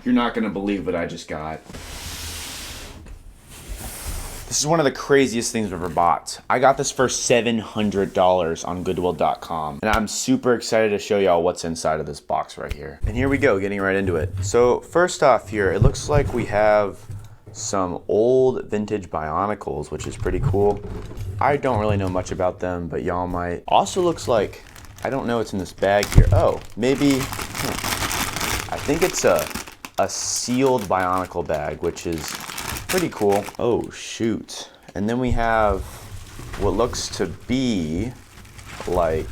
You're not gonna believe what I just got. This is one of the craziest things I've ever bought. I got this for $700 on GoodWill.com. And I'm super excited to show y'all what's inside of this box right here. And here we go, getting right into it. So first off here, it looks like we have some old vintage Bionicles, which is pretty cool. I don't really know much about them, but y'all might. Also looks like, I don't know what's in this bag here. Oh, maybe, I think it's a sealed Bionicle bag, which is pretty cool. Oh, shoot. And then we have what looks to be like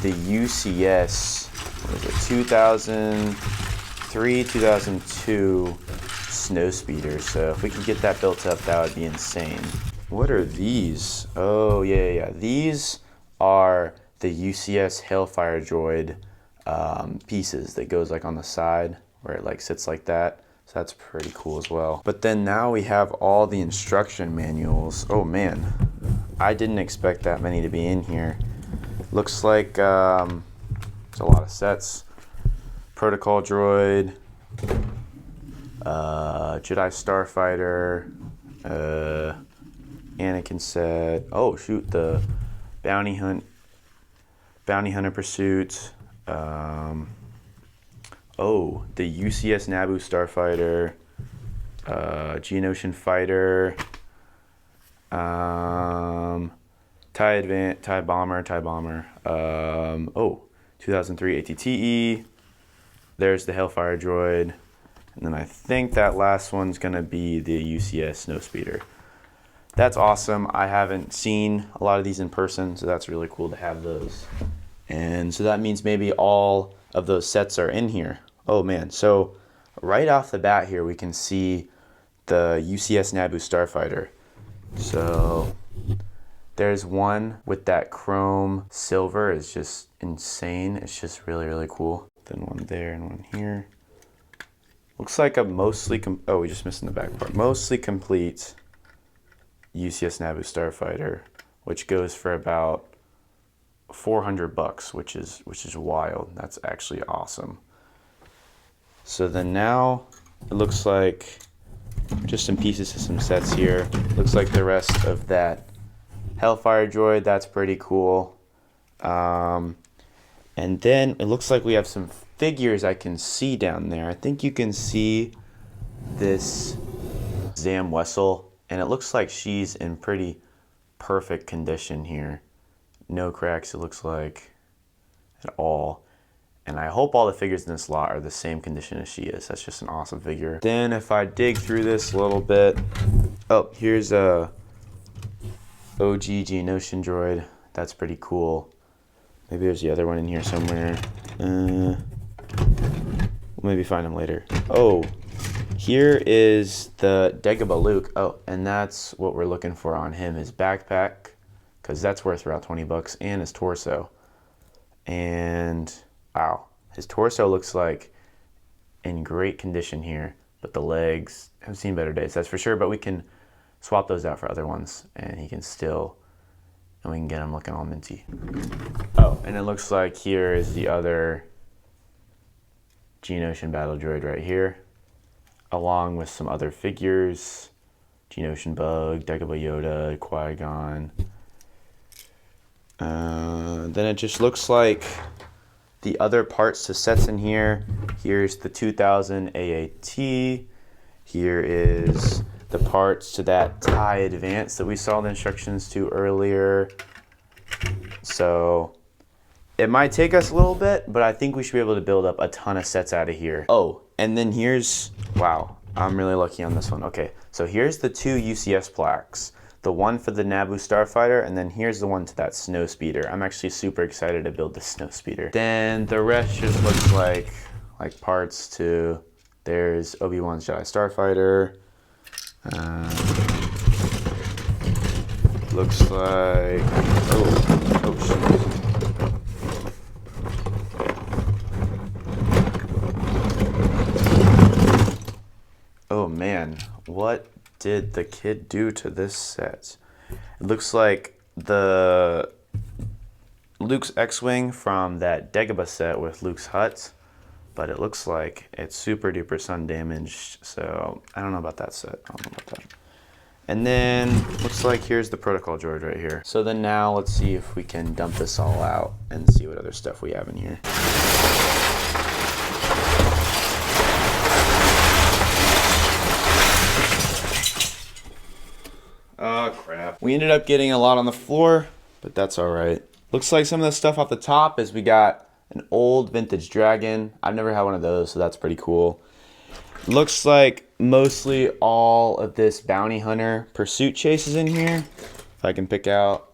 the UCS, what is it, 2003, 2002 snow speeder. So if we could get that built up, that would be insane. What are these? Oh, yeah. These are the UCS Hailfire Droid pieces that goes like on the side where it like sits like that. So that's pretty cool as well. But then now we have all the instruction manuals. Oh man, I didn't expect that many to be in here. Looks like there's a lot of sets. Protocol Droid, Jedi Starfighter, Anakin set. Oh shoot, the Bounty Hunter Pursuit. Oh, the UCS Naboo Starfighter, Geonosian Fighter, TIE Bomber. Oh, 2003 ATTE. There's the Hailfire Droid. And then I think that last one's gonna be the UCS Snowspeeder. That's awesome. I haven't seen a lot of these in person, so that's really cool to have those. And so that means maybe all of those sets are in here. Oh man, so right off the bat here we can see the UCS Naboo Starfighter. So there's one with that chrome silver. It's just insane. It's just really cool. Then one there and one here. Looks like a mostly, oh, we just missed in the back part. Mostly complete UCS Naboo Starfighter, which goes for about $400, which is wild. That's actually awesome. So then now it looks like just some pieces to some sets here. Looks like the rest of that Hellfire Droid. That's pretty cool. And then it looks like we have some figures I can see down there. I think you can see this Zam Wessel, and it looks like she's in pretty perfect condition here. No cracks, it looks like, at all. And I hope all the figures in this lot are the same condition as she is. That's just an awesome figure. Then if I dig through this a little bit, oh, here's a OG Geonosian droid. That's pretty cool. Maybe there's the other one in here somewhere. We'll maybe find him later. Oh, here is the Dagobah Luke. Oh, and that's what we're looking for on him, his backpack, because that's worth around $20, and his torso. And wow, his torso looks like in great condition here, but the legs have seen better days, that's for sure. But we can swap those out for other ones, and he can still, and we can get him looking all minty. Oh, and it looks like here is the other Geonosian battle droid right here, along with some other figures. Geonosian Bug, Dagobah Yoda, Qui-Gon. Then it just looks like the other parts to sets in here. Here's the 2000 AAT. Here is the parts to that TIE Advance that we saw the instructions to earlier. So it might take us a little bit, but I think we should be able to build up a ton of sets out of here. Oh, and then here's, wow, I'm really lucky on this one. Okay, so here's the two UCS plaques. The one for the Naboo Starfighter, and then here's the one to that snow speeder. I'm actually super excited to build the snow speeder. Then the rest just looks like parts to, there's Obi-Wan's Jedi Starfighter. Looks like, oh shoot. Oh man, what did the kid do to this set? It looks like the Luke's X-Wing from that Dagobah set with Luke's hut. but it looks like it's super duper sun damaged. So I don't know about that set. I don't know about that. And then looks like here's the protocol droid right here. So then now let's see if we can dump this all out and see what other stuff we have in here. Oh crap. We ended up getting a lot on the floor, but that's all right. Looks like some of the stuff off the top is we got an old vintage dragon. I've never had one of those, so that's pretty cool. Looks like mostly all of this bounty hunter pursuit chase is in here. If I can pick out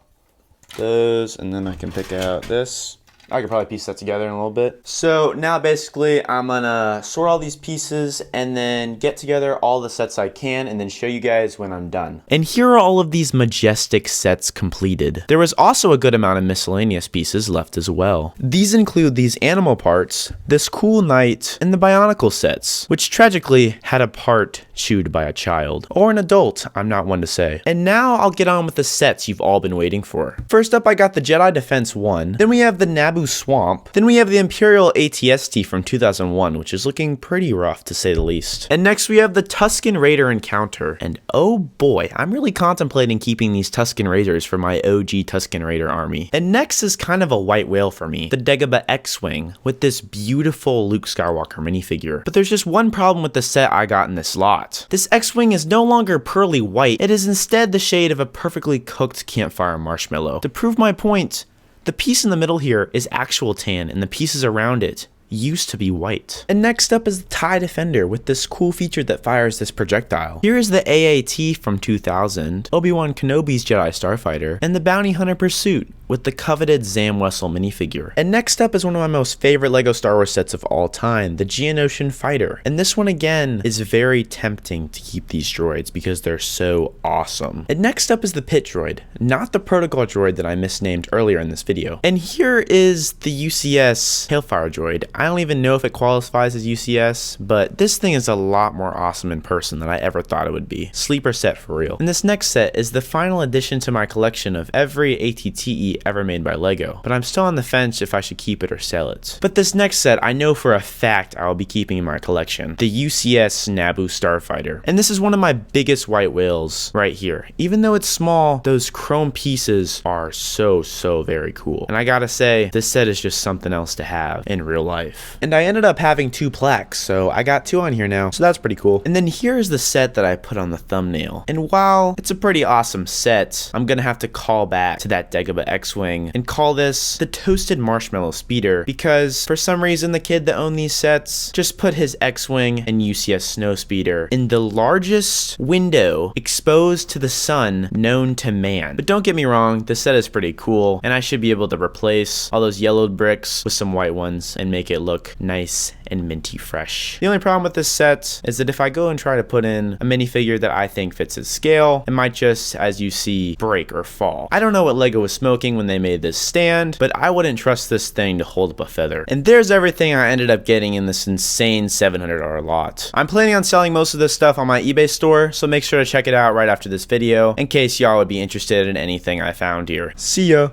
those, and then I can pick out this. I could probably piece that together in a little bit. So now basically I'm gonna sort all these pieces and then get together all the sets I can and then show you guys when I'm done. And here are all of these majestic sets completed. There was also a good amount of miscellaneous pieces left as well. These include these animal parts, this cool knight, and the Bionicle sets, which tragically had a part chewed by a child. Or an adult, I'm not one to say. And now I'll get on with the sets you've all been waiting for. First up, I got the Jedi Defense 1, then we have the Naboo Swamp, then we have the Imperial ATST from 2001, which is looking pretty rough to say the least. And next we have the Tusken Raider Encounter, and oh boy, I'm really contemplating keeping these Tusken Raiders for my OG Tusken Raider army. And next is kind of a white whale for me, the Dagobah X-Wing, with this beautiful Luke Skywalker minifigure. But there's just one problem with the set I got in this lot. This X-Wing is no longer pearly white, it is instead the shade of a perfectly cooked campfire marshmallow. To prove my point, the piece in the middle here is actual tan, and the pieces around it used to be white. And next up is the TIE Defender with this cool feature that fires this projectile. Here is the AAT from 2000, Obi-Wan Kenobi's Jedi Starfighter, and the Bounty Hunter Pursuit with the coveted Zam Wessel minifigure. And next up is one of my most favorite LEGO Star Wars sets of all time, the Geonosian Fighter. And this one again is very tempting to keep these droids because they're so awesome. And next up is the Pit Droid, not the Protocol Droid that I misnamed earlier in this video. And here is the UCS Hailfire Droid. I don't even know if it qualifies as UCS, but this thing is a lot more awesome in person than I ever thought it would be. Sleeper set for real. And this next set is the final addition to my collection of every ATTE ever made by LEGO, but I'm still on the fence if I should keep it or sell it. But this next set I know for a fact I will be keeping in my collection, the UCS Naboo Starfighter. And this is one of my biggest white whales right here. Even though it's small, those chrome pieces are so very cool. And I gotta say, this set is just something else to have in real life. And I ended up having 2 plaques, so I got 2 on here now, so that's pretty cool. And then here's the set that I put on the thumbnail. And while it's a pretty awesome set, I'm gonna have to call back to that Dagobah X-Wing and call this the Toasted Marshmallow Speeder, because for some reason the kid that owned these sets just put his X-Wing and UCS Snow Speeder in the largest window exposed to the sun known to man. But don't get me wrong, this set is pretty cool, and I should be able to replace all those yellowed bricks with some white ones and make it look nice and minty fresh. The only problem with this set is that if I go and try to put in a minifigure that I think fits its scale, it might just, as you see, break or fall. I don't know what LEGO was smoking when they made this stand, but I wouldn't trust this thing to hold up a feather. And there's everything I ended up getting in this insane $700 lot. I'm planning on selling most of this stuff on my eBay store, so make sure to check it out right after this video in case y'all would be interested in anything I found here. See ya!